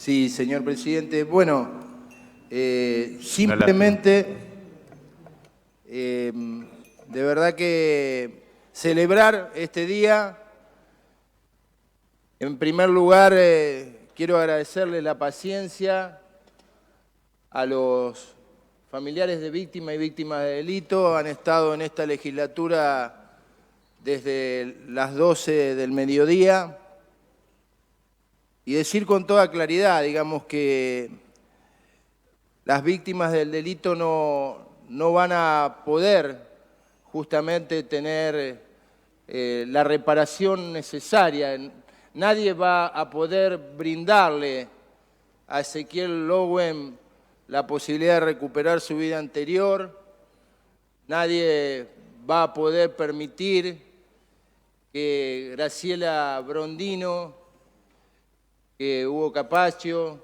Sí, señor presidente. Bueno, simplemente, de verdad que celebrar este día. En primer lugar, quiero agradecerle la paciencia a los familiares de víctimas y víctimas de delito. Han estado en esta legislatura desde las 12 del mediodía. Y decir con toda claridad, digamos, que las víctimas del delito no van a poder justamente tener la reparación necesaria. Nadie va a poder brindarle a Ezequiel Lowen la posibilidad de recuperar su vida anterior. Nadie va a poder permitir que Graciela Brondino, que Hugo Capaccio,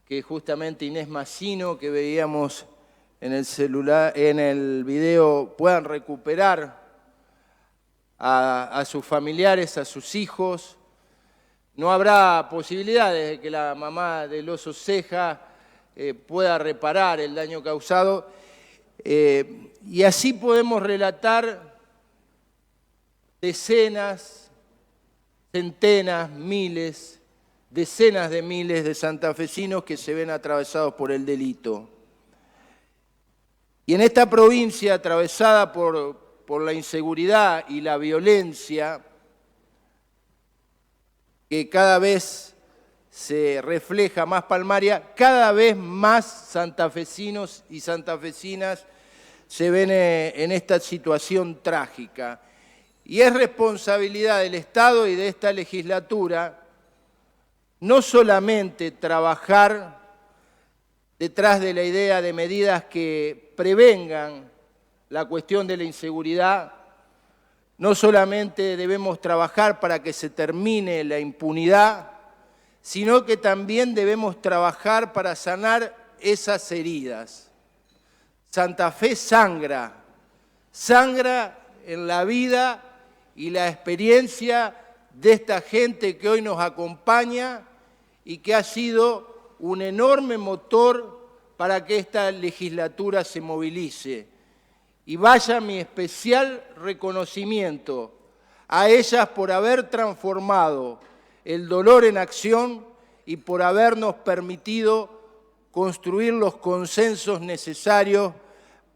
que justamente Inés Massino, que veíamos en el video, puedan recuperar a sus familiares, a sus hijos. No habrá posibilidades de que la mamá del oso Ceja pueda reparar el daño causado. Y así podemos relatar decenas, centenas, miles, decenas de miles de santafesinos que se ven atravesados por el delito. Y en esta provincia atravesada por la inseguridad y la violencia, que cada vez se refleja más palmaria, cada vez más santafesinos y santafesinas se ven en esta situación trágica. Y es responsabilidad del Estado y de esta legislatura no solamente trabajar detrás de la idea de medidas que prevengan la cuestión de la inseguridad, no solamente debemos trabajar para que se termine la impunidad, sino que también debemos trabajar para sanar esas heridas. Santa Fe sangra en la vida y la experiencia de esta gente que hoy nos acompaña y que ha sido un enorme motor para que esta legislatura se movilice. Y vaya mi especial reconocimiento a ellas por haber transformado el dolor en acción y por habernos permitido construir los consensos necesarios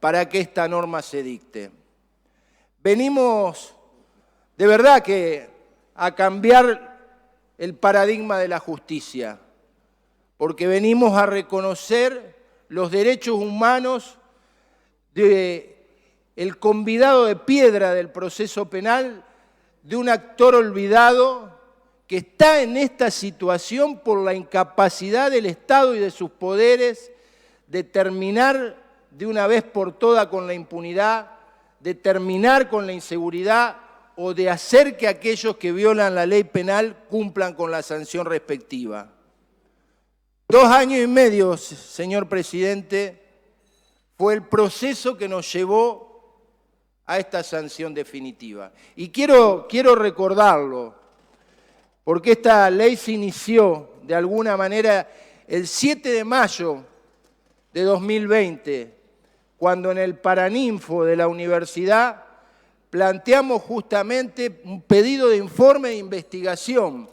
para que esta norma se dicte. Venimos de verdad que a cambiar el paradigma de la justicia, porque venimos a reconocer los derechos humanos del convidado de piedra del proceso penal, de un actor olvidado que está en esta situación por la incapacidad del Estado y de sus poderes de terminar de una vez por todas con la impunidad, de terminar con la inseguridad o de hacer que aquellos que violan la ley penal cumplan con la sanción respectiva. 2 años y medio, señor presidente, fue el proceso que nos llevó a esta sanción definitiva. Y quiero recordarlo, porque esta ley se inició de alguna manera el 7 de mayo de 2020, cuando en el Paraninfo de la universidad planteamos justamente un pedido de informe de investigación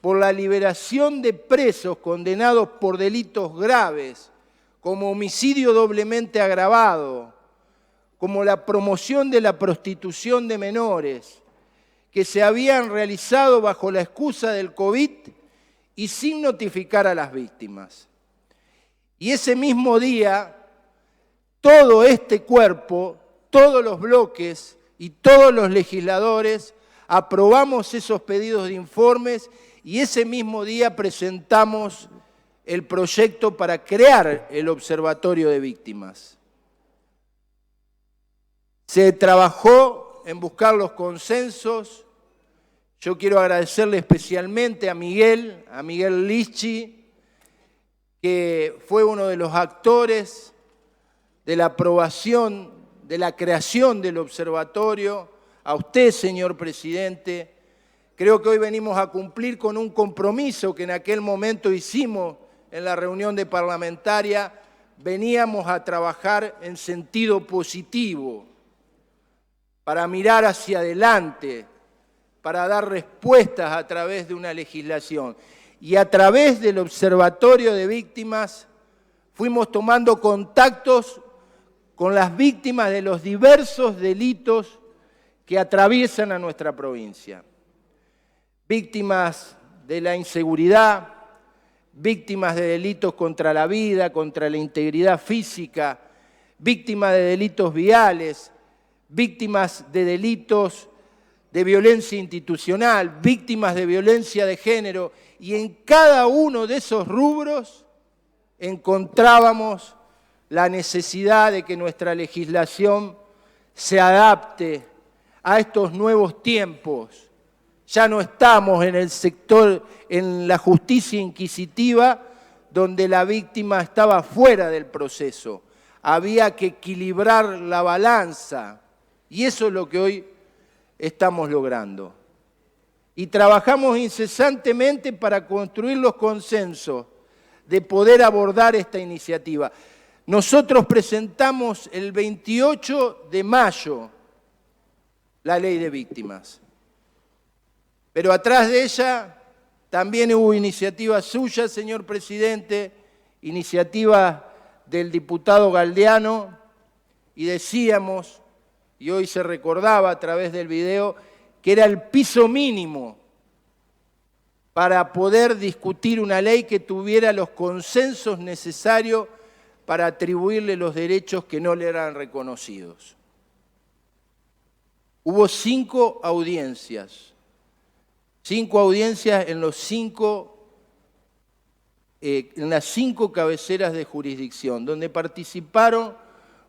por la liberación de presos condenados por delitos graves, como homicidio doblemente agravado, como la promoción de la prostitución de menores, que se habían realizado bajo la excusa del COVID y sin notificar a las víctimas. Y ese mismo día, todo este cuerpo, todos los bloques y todos los legisladores aprobamos esos pedidos de informes y ese mismo día presentamos el proyecto para crear el Observatorio de Víctimas. Se trabajó en buscar los consensos. Yo quiero agradecerle especialmente a Miguel Lichi, que fue uno de los actores de la aprobación, de la creación del observatorio, a usted, señor presidente, Creo que hoy venimos a cumplir con un compromiso que en aquel momento hicimos en la reunión de parlamentaria. Veníamos a trabajar en sentido positivo, para mirar hacia adelante, para dar respuestas a través de una legislación. Y a través del Observatorio de Víctimas fuimos tomando contactos con las víctimas de los diversos delitos que atraviesan a nuestra provincia. Víctimas de la inseguridad, víctimas de delitos contra la vida, contra la integridad física, víctimas de delitos viales, víctimas de delitos de violencia institucional, víctimas de violencia de género, y en cada uno de esos rubros encontrábamos la necesidad de que nuestra legislación se adapte a estos nuevos tiempos. Ya no estamos en el sector, en la justicia inquisitiva, donde la víctima estaba fuera del proceso. Había que equilibrar la balanza, y eso es lo que hoy estamos logrando. Y trabajamos incesantemente para construir los consensos de poder abordar esta iniciativa. Nosotros presentamos el 28 de mayo la ley de víctimas. Pero atrás de ella también hubo iniciativas suyas, señor presidente, iniciativas del diputado Galdeano, y decíamos, y hoy se recordaba a través del video, que era el piso mínimo para poder discutir una ley que tuviera los consensos necesarios para atribuirle los derechos que no le eran reconocidos. Hubo 5 audiencias. 5 audiencias en las 5 cabeceras de jurisdicción, donde participaron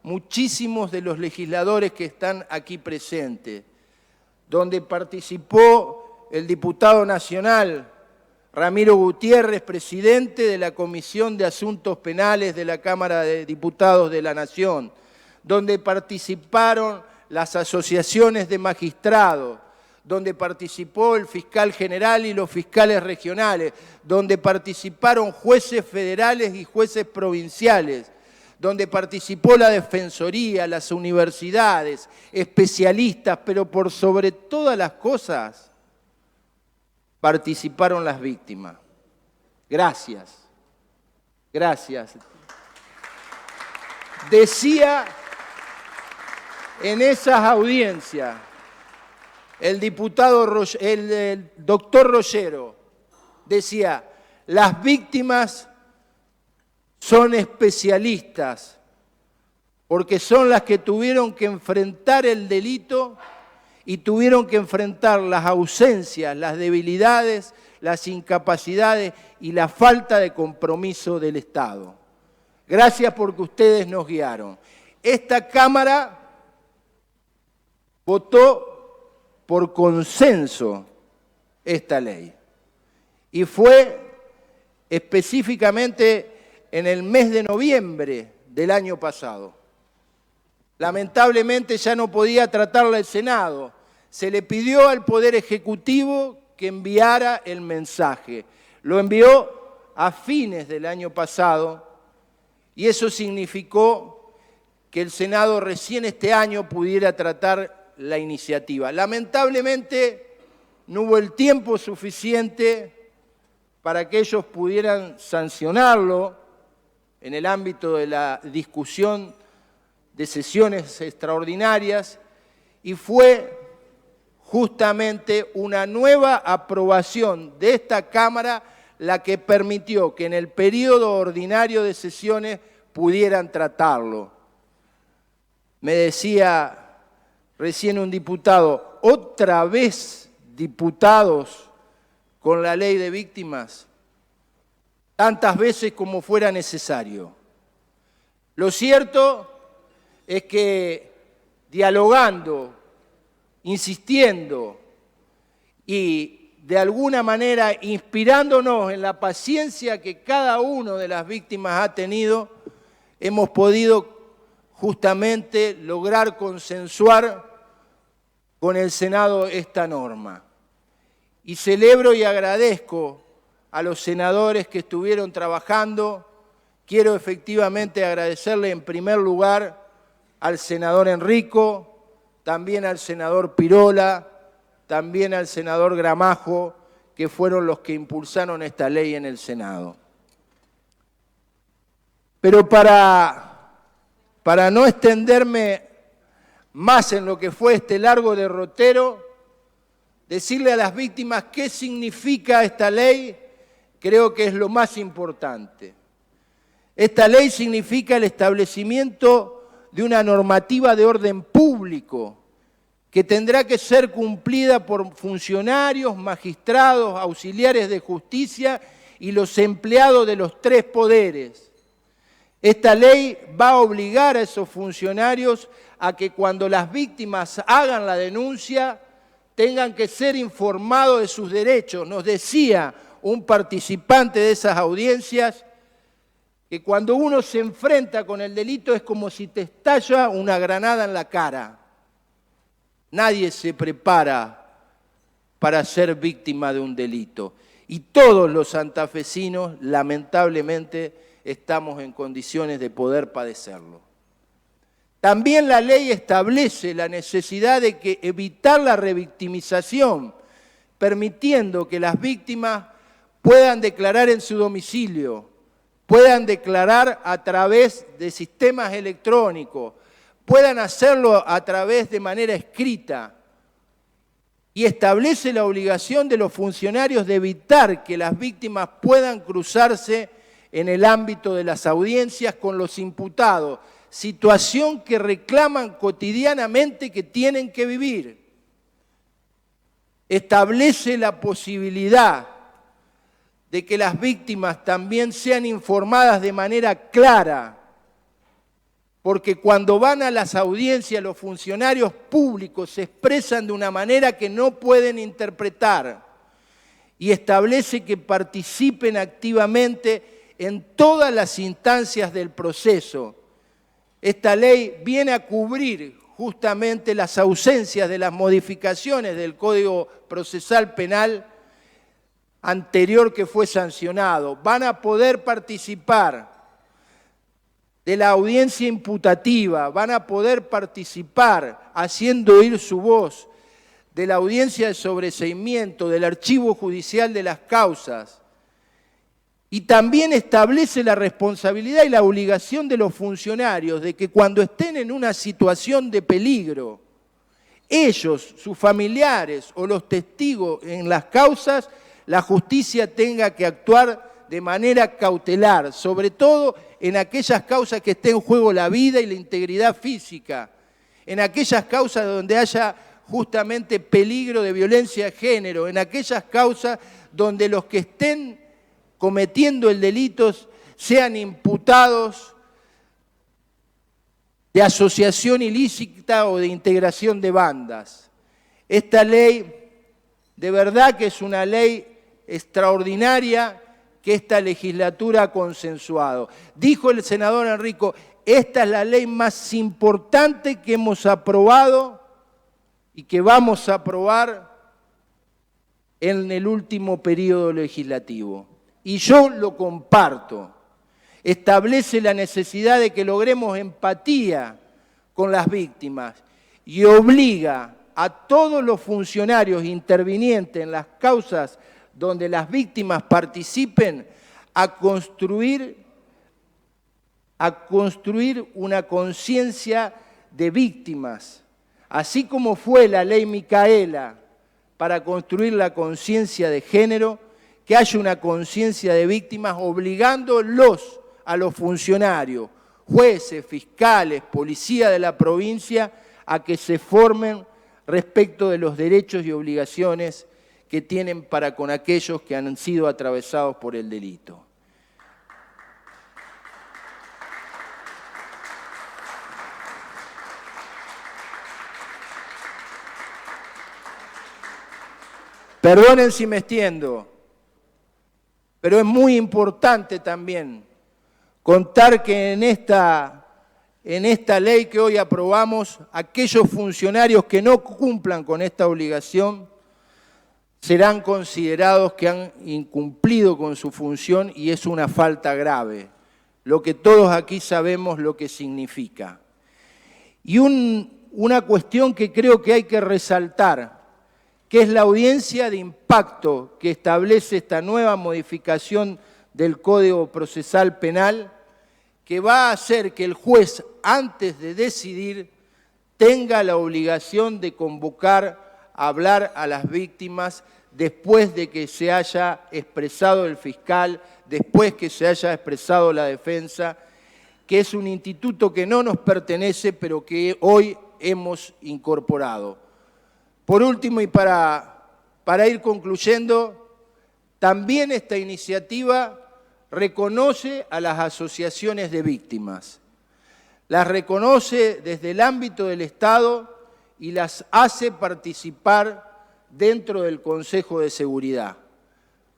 muchísimos de los legisladores que están aquí presentes, donde participó el diputado nacional Ramiro Gutiérrez, presidente de la Comisión de Asuntos Penales de la Cámara de Diputados de la Nación, donde participaron las asociaciones de magistrados, donde participó el fiscal general y los fiscales regionales, donde participaron jueces federales y jueces provinciales, donde participó la Defensoría, las universidades, especialistas, pero por sobre todas las cosas participaron las víctimas. Gracias. Gracias. Decía en esas audiencias el doctor Rollero, decía, las víctimas son especialistas porque son las que tuvieron que enfrentar el delito y tuvieron que enfrentar las ausencias, las debilidades, las incapacidades y la falta de compromiso del Estado. Gracias porque ustedes nos guiaron. Esta Cámara votó por consenso esta ley. Y fue específicamente en el mes de noviembre del año pasado. Lamentablemente ya no podía tratarla el Senado. Se le pidió al Poder Ejecutivo que enviara el mensaje. Lo envió a fines del año pasado y eso significó que el Senado recién este año pudiera tratar la iniciativa. Lamentablemente no hubo el tiempo suficiente para que ellos pudieran sancionarlo en el ámbito de la discusión de sesiones extraordinarias y fue justamente una nueva aprobación de esta Cámara la que permitió que en el periodo ordinario de sesiones pudieran tratarlo. Me decía recién un diputado, ¿otra vez diputados con la ley de víctimas? Tantas veces como fuera necesario. Lo cierto es que dialogando, insistiendo y de alguna manera inspirándonos en la paciencia que cada una de las víctimas ha tenido, hemos podido justamente lograr consensuar con el Senado esta norma. y celebro y agradezco a los senadores que estuvieron trabajando. Quiero efectivamente agradecerle en primer lugar al senador Enrico, también al senador Pirola, también al senador Gramajo, que fueron los que impulsaron esta ley en el Senado. Pero para no extenderme más en lo que fue este largo derrotero, decirle a las víctimas qué significa esta ley, creo que es lo más importante. Esta ley significa el establecimiento de una normativa de orden público que tendrá que ser cumplida por funcionarios, magistrados, auxiliares de justicia y los empleados de los tres poderes. Esta ley va a obligar a esos funcionarios a que cuando las víctimas hagan la denuncia tengan que ser informados de sus derechos. Nos decía un participante de esas audiencias que cuando uno se enfrenta con el delito es como si te estalla una granada en la cara. Nadie se prepara para ser víctima de un delito. Y todos los santafesinos, lamentablemente, estamos en condiciones de poder padecerlo. También la ley establece la necesidad de evitar la revictimización, permitiendo que las víctimas puedan declarar en su domicilio, puedan declarar a través de sistemas electrónicos, puedan hacerlo a través de manera escrita, y establece la obligación de los funcionarios de evitar que las víctimas puedan cruzarse en el ámbito de las audiencias con los imputados, situación que reclaman cotidianamente que tienen que vivir. Establece la posibilidad de que las víctimas también sean informadas de manera clara, porque cuando van a las audiencias los funcionarios públicos se expresan de una manera que no pueden interpretar, y establece que participen activamente en todas las instancias del proceso. Esta ley viene a cubrir justamente las ausencias de las modificaciones del Código Procesal Penal anterior que fue sancionado. Van a poder participar de la audiencia imputativa, van a poder participar haciendo oír su voz, de la audiencia de sobreseimiento, del archivo judicial de las causas. Y también establece la responsabilidad y la obligación de los funcionarios de que cuando estén en una situación de peligro, ellos, sus familiares o los testigos en las causas, la justicia tenga que actuar de manera cautelar, sobre todo en aquellas causas que esté en juego la vida y la integridad física, en aquellas causas donde haya justamente peligro de violencia de género, en aquellas causas donde los que estén cometiendo el delito sean imputados de asociación ilícita o de integración de bandas. Esta ley, de verdad que es una ley extraordinaria que esta legislatura ha consensuado. Dijo el senador Enrico, esta es la ley más importante que hemos aprobado y que vamos a aprobar en el último periodo legislativo. Y yo lo comparto. Establece la necesidad de que logremos empatía con las víctimas y obliga a todos los funcionarios intervinientes en las causas donde las víctimas participen a construir una conciencia de víctimas, así como fue la ley Micaela para construir la conciencia de género, que haya una conciencia de víctimas obligándolos a los funcionarios, jueces, fiscales, policía de la provincia, a que se formen respecto de los derechos y obligaciones que tienen para con aquellos que han sido atravesados por el delito. Perdonen si me extiendo, pero es muy importante también contar que en esta ley que hoy aprobamos, aquellos funcionarios que no cumplan con esta obligación serán considerados que han incumplido con su función y es una falta grave, lo que todos aquí sabemos lo que significa. Y una cuestión que creo que hay que resaltar, que es la audiencia de impacto que establece esta nueva modificación del Código Procesal Penal, que va a hacer que el juez, antes de decidir, tenga la obligación de convocar a hablar a las víctimas después de que se haya expresado el fiscal, después que se haya expresado la defensa, que es un instituto que no nos pertenece, pero que hoy hemos incorporado. Por último, y para ir concluyendo, también esta iniciativa reconoce a las asociaciones de víctimas. Las reconoce desde el ámbito del Estado y las hace participar dentro del Consejo de Seguridad.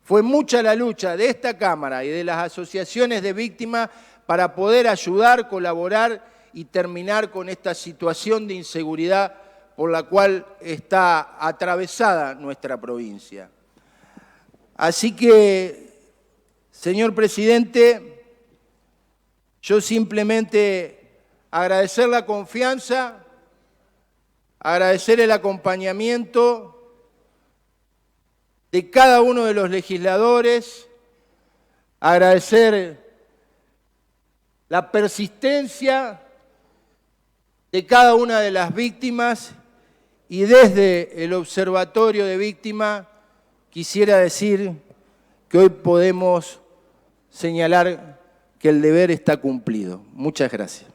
Fue mucha la lucha de esta Cámara y de las asociaciones de víctimas para poder ayudar, colaborar y terminar con esta situación de inseguridad por la cual está atravesada nuestra provincia. Así que, señor presidente, yo simplemente agradecer la confianza, agradecer el acompañamiento de cada uno de los legisladores, agradecer la persistencia de cada una de las víctimas y desde el Observatorio de Víctimas quisiera decir que hoy podemos señalar que el deber está cumplido. Muchas gracias.